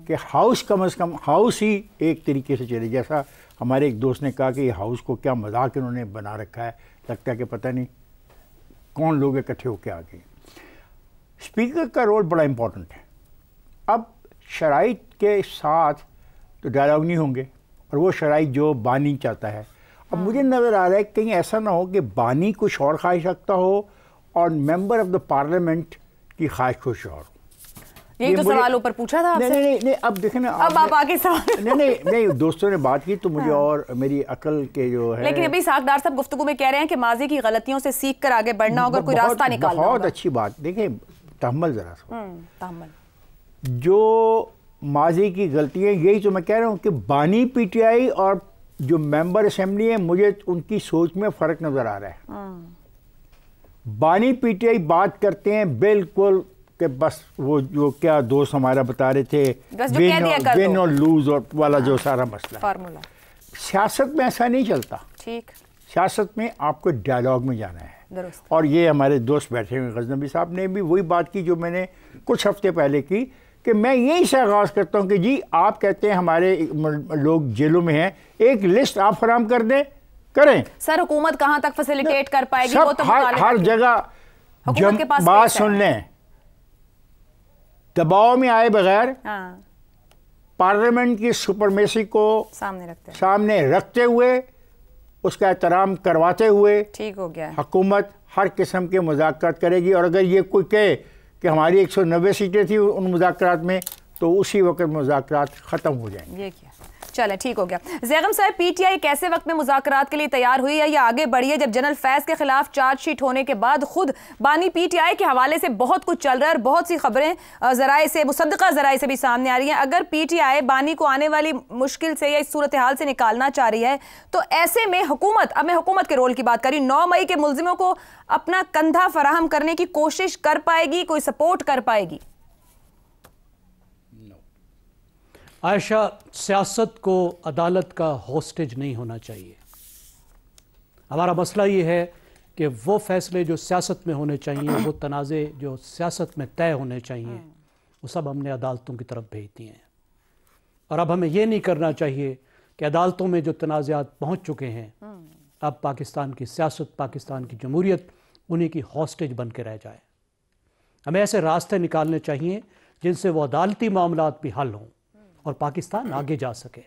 کہ ہاؤس کم از کم ہاؤس ہی ایک طریقے سے چلے. جیسا ہمارے ایک دوست نے کہا کہ یہ ہاؤس کو کیا مذاق انہوں نے بنا رکھا ہے, لگتا ہے کہ پتہ نہیں کون لوگ اکٹھے ہو کے آ گئے. اسپیکر کا رول بڑا امپورٹنٹ ہے. اب شرائط کے ساتھ تو ڈائلاگ نہیں ہوں گے, اور وہ شرائط جو بانی چاہتا ہے. اب مجھے نظر آ رہا ہے کہیں ایسا نہ ہو کہ بانی کچھ اور خواہش رکھتا ہو اور ممبر آف دا پارلیمنٹ کی خواہش کچھ اور. یہی تو سوال اوپر پوچھا تھا آپ سے. نہیں, اب دیکھیں نا, اب آپ آگے سوال. نہیں, دوستوں نے بات کی تو مجھے اور میری عقل کے جو ہے. لیکن ابھی اسحاق ڈار صاحب گفتگو میں کہہ رہے ہیں کہ ماضی کی غلطیوں سے سیکھ کر آگے بڑھنا ہوگا, کوئی راستہ نکالنا ہوگا. بہت اچھی بات. دیکھیں, تحمل ذرا سا, تحمل. جو ماضی کی غلطیاں, یہی تو میں کہہ رہا ہوں کہ بانی پی ٹی آئی اور جو ممبر اسمبلی ہیں, مجھے ان کی سوچ میں فرق نظر آ رہا ہے. بانی پی ٹی آئی بات کرتے ہیں بالکل کہ بس وہ جو کیا دوست ہمارا بتا رہے تھے ون اور لوز اور والا جو سارا مسئلہ فارمولا. سیاست میں ایسا نہیں چلتا. ٹھیک, سیاست میں آپ کو ڈائلاگ میں جانا ہے. اور یہ ہمارے دوست بیٹھے ہوئے غزنبی صاحب نے بھی وہی بات کی جو میں نے کچھ ہفتے پہلے کی, کہ میں یہی سے آغاز کرتا ہوں کہ جی آپ کہتے ہیں ہمارے لوگ جیلوں میں ہیں, ایک لسٹ آپ فراہم کر دیں, کریں. سر حکومت کہاں تک فیسیلیٹیٹ کر پائے گی؟ وہ تو ہر جگہ بات سن لیں, دباؤ میں آئے بغیر پارلیمنٹ کی سپرمیسی کو سامنے رکھتے ہوئے, اس کا احترام کرواتے ہوئے, ٹھیک ہو گیا, حکومت ہر قسم کے مذاکرات کرے گی. اور اگر یہ کوئی کہے کہ ہماری 190 سیٹیں تھیں ان مذاکرات میں, تو اسی وقت مذاکرات ختم ہو جائیں گے. چلے ٹھیک ہو گیا. زیغم صاحب, پی ٹی آئی کیسے وقت میں مذاکرات کے لیے تیار ہوئی ہے یا آگے بڑھی ہے جب جنرل فیض کے خلاف چارج شیٹ ہونے کے بعد خود بانی پی ٹی آئی کے حوالے سے بہت کچھ چل رہا ہے اور بہت سی خبریں ذرائع سے, مصدقہ ذرائع سے بھی سامنے آ رہی ہیں. اگر پی ٹی آئی بانی کو آنے والی مشکل سے یا اس صورتحال سے نکالنا چاہ رہی ہے تو ایسے میں حکومت, اب میں حکومت کے رول کی بات کر رہی ہوں, 9 مئی کے ملزموں کو اپنا کندھا فراہم کرنے کی کوشش کر پائے گی, کوئی سپورٹ کر پائے گی؟ عائشہ, سیاست کو عدالت کا ہوسٹیج نہیں ہونا چاہیے. ہمارا مسئلہ یہ ہے کہ وہ فیصلے جو سیاست میں ہونے چاہیے, وہ تنازع جو سیاست میں طے ہونے چاہیے, وہ سب ہم نے عدالتوں کی طرف بھیج دیے ہیں. اور اب ہمیں یہ نہیں کرنا چاہیے کہ عدالتوں میں جو تنازعات پہنچ چکے ہیں, اب پاکستان کی سیاست, پاکستان کی جمہوریت انہیں کی ہوسٹیج بن کے رہ جائے. ہمیں ایسے راستے نکالنے چاہیے جن سے وہ عدالتی معاملات بھی حل ہوں اور پاکستان آگے جا سکے.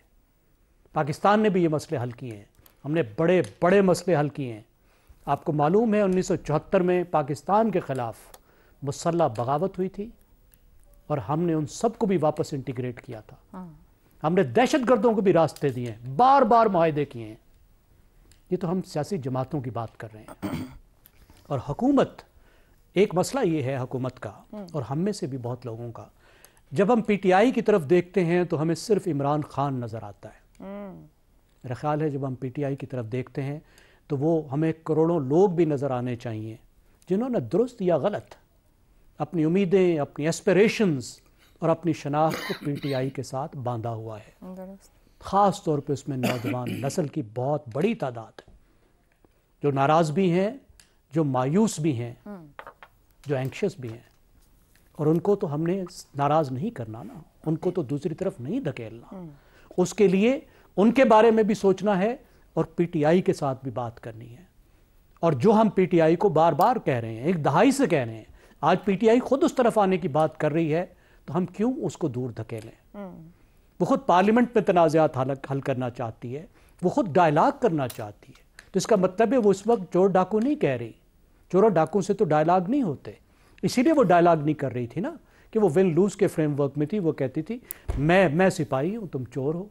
پاکستان نے بھی یہ مسئلے حل کیے ہیں, ہم نے بڑے بڑے مسئلے حل کیے ہیں. آپ کو معلوم ہے 1974 میں پاکستان کے خلاف مسلح بغاوت ہوئی تھی اور ہم نے ان سب کو بھی واپس انٹیگریٹ کیا تھا. ہم نے دہشت گردوں کو بھی راستے دیے ہیں, بار بار معاہدے کیے ہیں. یہ تو ہم سیاسی جماعتوں کی بات کر رہے ہیں. اور حکومت, ایک مسئلہ یہ ہے حکومت کا اور ہم میں سے بھی بہت لوگوں کا, جب ہم پی ٹی آئی کی طرف دیکھتے ہیں تو ہمیں صرف عمران خان نظر آتا ہے. میرا خیال ہے جب ہم پی ٹی آئی کی طرف دیکھتے ہیں تو وہ ہمیں کروڑوں لوگ بھی نظر آنے چاہیے جنہوں نے درست یا غلط اپنی امیدیں, اپنی ایسپیریشنز اور اپنی شناخت کو پی ٹی آئی کے ساتھ باندھا ہوا ہے. خاص طور پہ اس میں نوجوان نسل کی بہت بڑی تعداد ہے جو ناراض بھی ہیں, جو مایوس بھی ہیں, جو اینکشس بھی ہیں. اور ان کو تو ہم نے ناراض نہیں کرنا نا, ان کو تو دوسری طرف نہیں دھکیلنا. اس کے لیے ان کے بارے میں بھی سوچنا ہے اور پی ٹی آئی کے ساتھ بھی بات کرنی ہے. اور جو ہم پی ٹی آئی کو بار بار کہہ رہے ہیں, ایک دہائی سے کہہ رہے ہیں, آج پی ٹی آئی خود اس طرف آنے کی بات کر رہی ہے, تو ہم کیوں اس کو دور دھکیلیں؟ وہ خود پارلیمنٹ میں تنازعات حل کرنا چاہتی ہے, وہ خود ڈائلاگ کرنا چاہتی ہے. تو اس کا مطلب ہے وہ اس وقت چور ڈاکو نہیں کہہ رہی. چور اور ڈاکو سے تو ڈائلاگ نہیں ہوتے, اسی لیے وہ ڈائلاگ نہیں کر رہی تھی نا کہ وہ ون لوز کے فریم ورک میں تھی. وہ کہتی تھی میں سپاہی ہوں, تم چور ہو.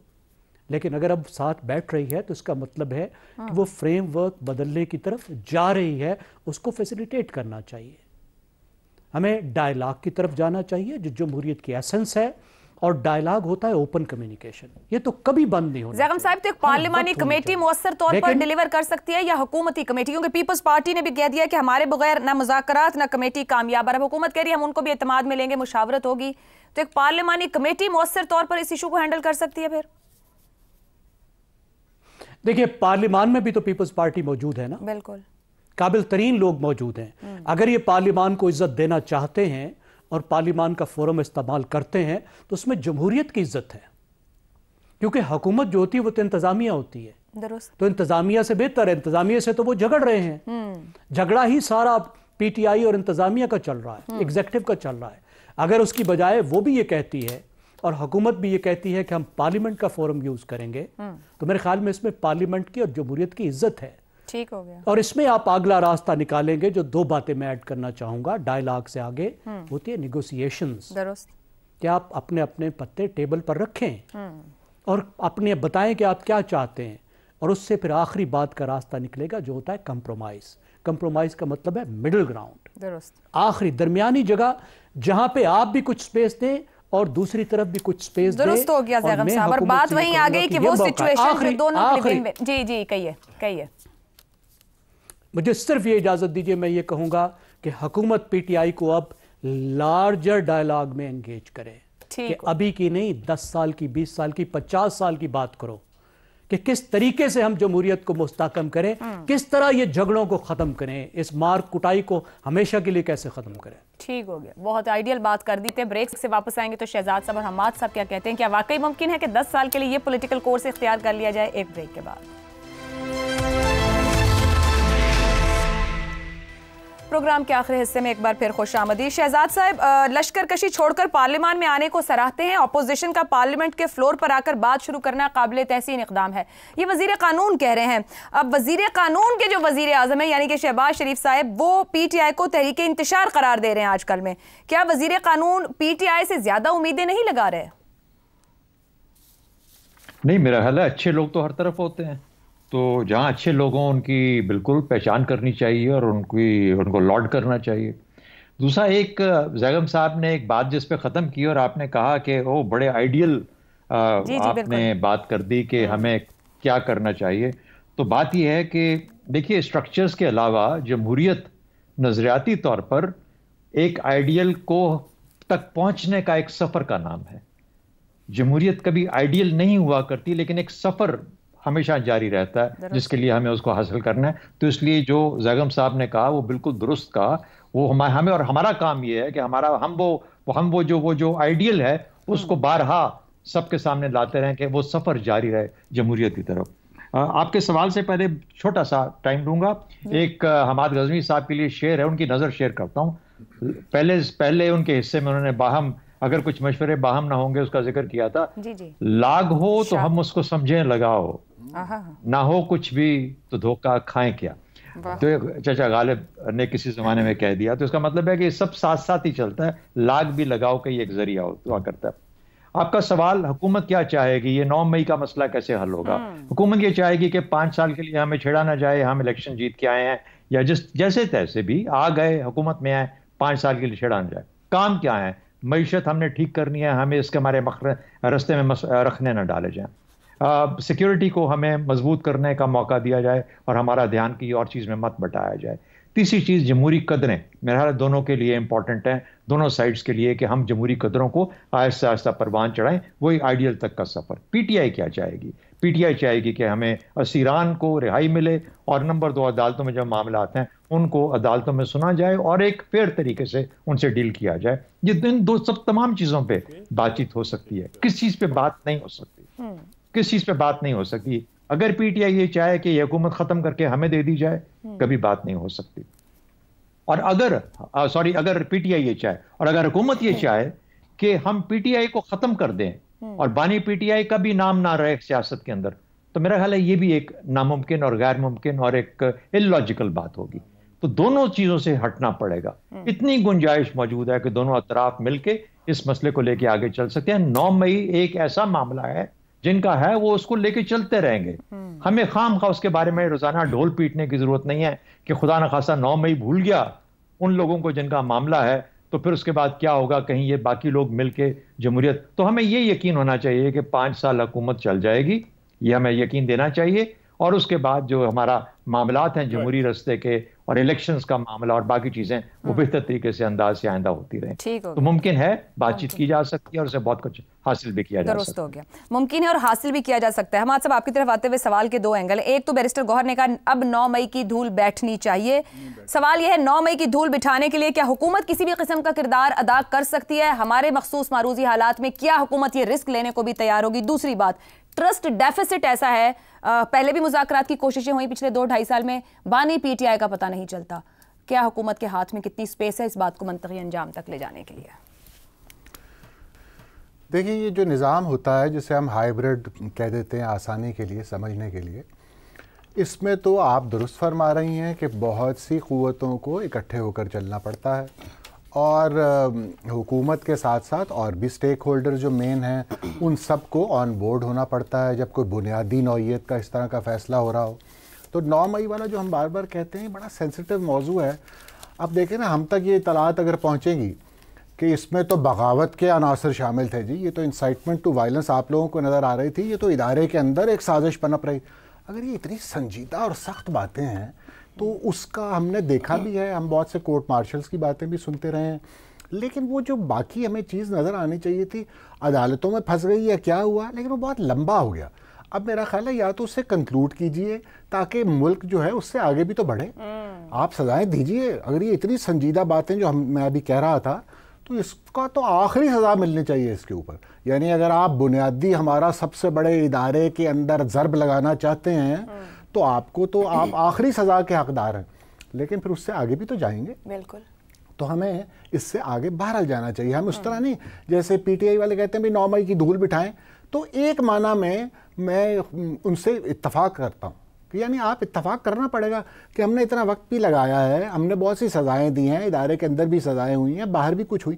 لیکن اگر اب ساتھ بیٹھ رہی ہے تو اس کا مطلب ہے کہ وہ فریم ورک بدلنے کی طرف جا رہی ہے, اس کو فیسیلیٹیٹ کرنا چاہیے. ہمیں ڈائلاگ کی طرف جانا چاہیے جو جمہوریت کی ایسنس ہے, اور ڈائلاگ ہوتا ہے اوپن کمیونیکیشن. یہ تو کبھی بند نہیں ہونا. زیغم صاحب, تو ایک پارلیمانی کمیٹی مؤثر طور پر ڈیلیور کر سکتی ہے یا حکومتی کمیٹی؟ کیونکہ پیپلز پارٹی نے بھی کہہ دیا کہ ہمارے بغیر نہ مذاکرات نہ کمیٹی کامیاب. اور اب حکومت کہہ رہی ہے ہم ان کو بھی اعتماد میں لیں گے, مشاورت ہوگی. تو ایک پارلیمانی کمیٹی مؤثر طور پر اس ایشو کو ہینڈل کر سکتی ہے پھر؟ دیکھیے, پارلیمان میں بھی تو پیپلز پارٹی موجود ہے نا, بالکل قابل ترین لوگ موجود ہیں. اگر یہ پارلیمان کو عزت دینا چاہتے ہیں اور پارلیمان کا فورم استعمال کرتے ہیں تو اس میں جمہوریت کی عزت ہے. کیونکہ حکومت جو ہوتی ہے وہ تو انتظامیہ ہوتی ہے, درست. تو انتظامیہ سے بہتر ہے. انتظامیہ سے تو وہ جھگڑ رہے ہیں, جھگڑا ہی سارا پی ٹی آئی اور انتظامیہ کا چل رہا ہے, ایگزیکٹو کا چل رہا ہے. اگر اس کی بجائے وہ بھی یہ کہتی ہے اور حکومت بھی یہ کہتی ہے کہ ہم پارلیمنٹ کا فورم یوز کریں گے, تو میرے خیال میں اس میں پارلیمنٹ کی اور جمہوریت کی عزت ہے. ٹھیک ہو گیا. اور اس میں آپ اگلا راستہ نکالیں گے جو 2 باتیں میں ایڈ کرنا چاہوں گا. ڈائلاگ سے آگے ہوتی ہے نیگوسیشنز, درست. کہ آپ اپنے اپنے پتے ٹیبل پر رکھیں اور اپنے بتائیں کہ آپ کیا چاہتے ہیں, اور اس سے پھر آخری بات کا راستہ نکلے گا جو ہوتا ہے کمپرومائز. کمپرومائز کا مطلب ہے مڈل گراؤنڈ, درست, آخری درمیانی جگہ جہاں پہ آپ بھی کچھ سپیس دیں اور دوسری طرف بھی کچھ سپیس دیں. درست ہو گیا زیغم صاحب, اور بات وہیں آ گئی کہ وہ سچویشن جو دونوں کے لیے. جی کہیے. مجھے صرف یہ اجازت دیجئے, میں یہ کہوں گا کہ حکومت پی ٹی آئی کو اب لارجر ڈائلاگ میں انگیج کرے, کہ ابھی کی نہیں 10 سال کی, 20 سال کی, 50 سال کی بات کرو کہ کس طریقے سے ہم جمہوریت کو مستحکم کریں, کس طرح یہ جھگڑوں کو ختم کریں, اس مار کٹائی کو ہمیشہ کے لیے کیسے ختم کریں. ٹھیک ہو گیا, بہت آئیڈیل بات کر دی تھے. بریک سے واپس آئیں گے تو شہزاد صاحب اور حماد صاحب کیا کہتے ہیں, کیا واقعی ممکن ہے کہ 10 سال کے لیے یہ پولیٹیکل کورس اختیار کر لیا جائے؟ ایک بریک کے بعد. پروگرام کے آخری حصے میں ایک بار پھر خوش آمدید. شہزاد صاحب, لشکر کشی چھوڑ کر پارلیمان میں آنے کو سراہتے ہیں. اپوزیشن کا پارلیمنٹ کے فلور پر آ کر بات شروع کرنا قابل تحسین اقدام ہے, یہ وزیر قانون کہہ رہے ہیں. اب وزیر قانون کے جو وزیر اعظم ہیں یعنی کہ شہباز شریف صاحب, وہ پی ٹی آئی کو تحریک انتشار قرار دے رہے ہیں آج کل میں. کیا وزیر قانون پی ٹی آئی سے زیادہ امیدیں نہیں لگا رہے؟ نہیں، میرا خیال ہے اچھے لوگ تو ہر طرف ہوتے ہیں، تو جہاں اچھے لوگ ہوں ان کی بالکل پہچان کرنی چاہیے اور ان کو لارڈ کرنا چاہیے۔ دوسرا، ایک زیغم صاحب نے ایک بات جس پہ ختم کی اور آپ نے کہا کہ وہ بڑے آئیڈیل آپ نے بات کر دی کہ ہمیں کیا کرنا چاہیے، تو بات یہ ہے کہ دیکھیے اسٹرکچرز کے علاوہ جمہوریت نظریاتی طور پر ایک آئیڈیل کو تک پہنچنے کا ایک سفر کا نام ہے۔ جمہوریت کبھی آئیڈیل نہیں ہوا کرتی، لیکن ایک سفر ہمیشہ جاری رہتا ہے جس کے لیے ہمیں اس کو حاصل کرنا ہے۔ تو اس لیے جو زیغم صاحب نے کہا وہ بالکل درست کہا، وہ ہمیں اور ہمارا کام یہ ہے کہ ہم وہ جو آئیڈیل ہے اس کو بارہا سب کے سامنے لاتے رہیں کہ وہ سفر جاری رہے جمہوریت کی طرف۔ آپ کے سوال سے پہلے چھوٹا سا ٹائم لوں گا، ایک حماد غزنوی صاحب کے لیے شعر ہے، ان کی نظر شیئر کرتا ہوں۔ پہلے ان کے حصے میں انہوں نے باہم اگر کچھ مشورے باہم نہ ہوں گے اس کا ذکر کیا تھا۔ لاگ ہو تو ہم اس کو سمجھیں لگاؤ، نہ ہو کچھ بھی تو دھوکہ کھائیں کیا، تو چچا غالب نے کسی زمانے میں کہہ دیا۔ تو اس کا مطلب ہے کہ سب ساتھ ساتھ ہی چلتا ہے، لاگ بھی لگاؤ کا یہ ایک ذریعہ ہوا کرتا ہے۔ آپ کا سوال حکومت کیا چاہے گی، یہ 9 مئی کا مسئلہ کیسے حل ہوگا؟ حکومت یہ چاہے گی کہ 5 سال کے لیے ہمیں چھیڑا نہ جائے، ہم الیکشن جیت کے آئے ہیں یا جیسے تیسے بھی آ گئے حکومت میں آئے، 5 سال کے لیے چھیڑا نہ جائے۔ کام کیا ہے؟ معیشت ہم نے ٹھیک کرنی ہے، ہمیں اس کے ہمارے رستے میں رکھنے نہ ڈالے جائیں۔ سیکیورٹی کو ہمیں مضبوط کرنے کا موقع دیا جائے اور ہمارا دھیان کی اور چیز میں مت بٹایا جائے۔ تیسری چیز جمہوری قدریں، میرا خیال دونوں کے لیے امپورٹنٹ ہیں، دونوں سائڈز کے لیے، کہ ہم جمہوری قدروں کو آہستہ آہستہ پروان چڑھائیں، وہی آئیڈیل تک کا سفر۔ پی ٹی آئی کیا چاہے گی؟ پی ٹی آئی چاہے گی کہ ہمیں اسیران کو رہائی ملے، اور نمبر 2 عدالتوں میں جو معاملات ہیں ان کو عدالتوں میں سنا جائے اور ایک فیئر طریقے سے ان سے ڈیل کیا جائے۔ یہ تمام چیزوں پہ بات چیت ہو سکتی ہے، کس چیز پہ بات نہیں ہو سکتی؟ کس چیز پہ بات نہیں ہو سکتی؟ اگر پی ٹی آئی یہ چاہے کہ یہ حکومت ختم کر کے ہمیں دے دی جائے، کبھی بات نہیں ہو سکتی۔ اور اگر پی ٹی آئی یہ چاہے اور اگر حکومت یہ چاہے کہ ہم پی ٹی آئی کو ختم کر دیں اور بانی پی ٹی آئی کا بھی نام نہ رہے سیاست کے اندر، تو میرا خیال ہے یہ بھی ایک ناممکن اور غیر ممکن اور ایک اللاجیکل بات ہوگی۔ تو دونوں چیزوں سے ہٹنا پڑے گا۔ اتنی گنجائش موجود ہے کہ دونوں اطراف مل کے اس مسئلے کو لے کے آگے چل سکتے ہیں۔ 9 مئی ایک ایسا معاملہ ہے جن کا ہے وہ اس کو لے کے چلتے رہیں گے۔ ہمیں خام خواہ اس کے بارے میں روزانہ ڈھول پیٹنے کی ضرورت نہیں ہے کہ خدا نخواستہ 9 مئی بھول گیا ان لوگوں کو جن کا معاملہ ہے، تو پھر اس کے بعد کیا ہوگا، کہیں یہ باقی لوگ مل کے جمہوریت۔ تو ہمیں یہ یقین ہونا چاہیے کہ 5 سال حکومت چل جائے گی، یہ ہمیں یقین دینا چاہیے، اور اس کے بعد جو ہمارا معاملات ہیں جمہوری رستے کے اور الیکشنز کا معاملہ اور باقی چیزیں وہ بہتر طریقے سے انداز سے آئندہ ہوتی رہیں۔ تو ممکن ہے، بات چیت کی جا سکتی ہے اور اسے بہت کچھ حاصل بھی کیا جا سکتا ہے۔ درست ہو گیا، ممکن ہے اور حاصل بھی کیا جا سکتا ہے۔ حماد صاحب، آپ کی طرف آتے ہوئے سوال کے 2 اینگل ہیں۔ ایک تو بیرسٹر گوہر نے کہا اب 9 مئی کی دھول بیٹھنی چاہیے۔ سوال یہ ہے 9 مئی کی دھول بٹھانے کے لیے کیا حکومت کسی بھی قسم کا کردار ادا کر سکتی ہے؟ ہمارے مخصوص معروضی حالات میں کیا حکومت یہ رسک لینے کو بھی تیار ہوگی؟ دوسری بات، ٹرسٹ ڈیفیسٹ ایسا ہے، پہلے بھی مذاکرات کی کوششیں ہوئی پچھلے 2-2.5 سال میں، بانی پی ٹی آئی کا پتہ نہیں چلتا۔ کیا حکومت کے ہاتھ میں کتنی سپیس ہے اس بات کو منطقی انجام تک لے جانے کے لیے؟ دیکھیے، یہ جو نظام ہوتا ہے جسے ہم ہائیبرڈ کہہ دیتے ہیں آسانی کے لیے سمجھنے کے لیے، اس میں تو آپ درست فرما رہی ہیں کہ بہت سی قوتوں کو اکٹھے ہو کر چلنا پڑتا ہے، اور حکومت کے ساتھ ساتھ اور بھی سٹیک ہولڈر جو مین ہیں ان سب کو آن بورڈ ہونا پڑتا ہے جب کوئی بنیادی نوعیت کا اس طرح کا فیصلہ ہو رہا ہو۔ تو 9 مئی والا جو ہم بار بار کہتے ہیں بڑا سینسٹیو موضوع ہے۔ اب دیکھیں نا، ہم تک یہ اطلاعات اگر پہنچے گی کہ اس میں تو بغاوت کے عناصر شامل تھے، جی یہ تو انسائٹمنٹ ٹو وائلنس آپ لوگوں کو نظر آ رہی تھی، یہ تو ادارے کے اندر ایک سازش پنپ رہی، اگر یہ اتنی سنجیدہ اور سخت باتیں ہیں تو اس کا ہم نے دیکھا بھی ہے، ہم بہت سے کورٹ مارشلز کی باتیں بھی سنتے رہے ہیں، لیکن وہ جو باقی ہمیں چیز نظر آنی چاہیے تھی، عدالتوں میں پھنس گئی یا کیا ہوا، لیکن وہ بہت لمبا ہو گیا۔ اب میرا خیال ہے یا تو اس سے کنکلوڈ کیجئے تاکہ ملک جو ہے اس سے آگے بھی تو بڑھے، آپ سزائیں دیجئے۔ اگر یہ اتنی سنجیدہ باتیں جو میں ابھی کہہ رہا تھا، تو اس کا تو آخری سزا ملنی چاہیے اس کے اوپر۔ یعنی اگر آپ بنیادی ہمارا سب سے بڑے ادارے کے اندر ضرب لگانا چاہتے ہیں تو آپ آخری سزا کے حقدار ہیں، لیکن پھر اس سے آگے بھی تو جائیں گے۔ بالکل، تو ہمیں اس سے آگے بہرحال جانا چاہیے۔ ہم اس طرح نہیں جیسے پی ٹی آئی والے کہتے ہیں بھی 9 مئی کی دھول بٹھائیں، تو ایک معنی میں ان سے اتفاق کرتا ہوں کہ یعنی آپ اتفاق کرنا پڑے گا کہ ہم نے اتنا وقت بھی لگایا ہے، ہم نے بہت سی سزائیں دی ہیں، ادارے کے اندر بھی سزائیں ہوئی ہیں، باہر بھی کچھ ہوئی،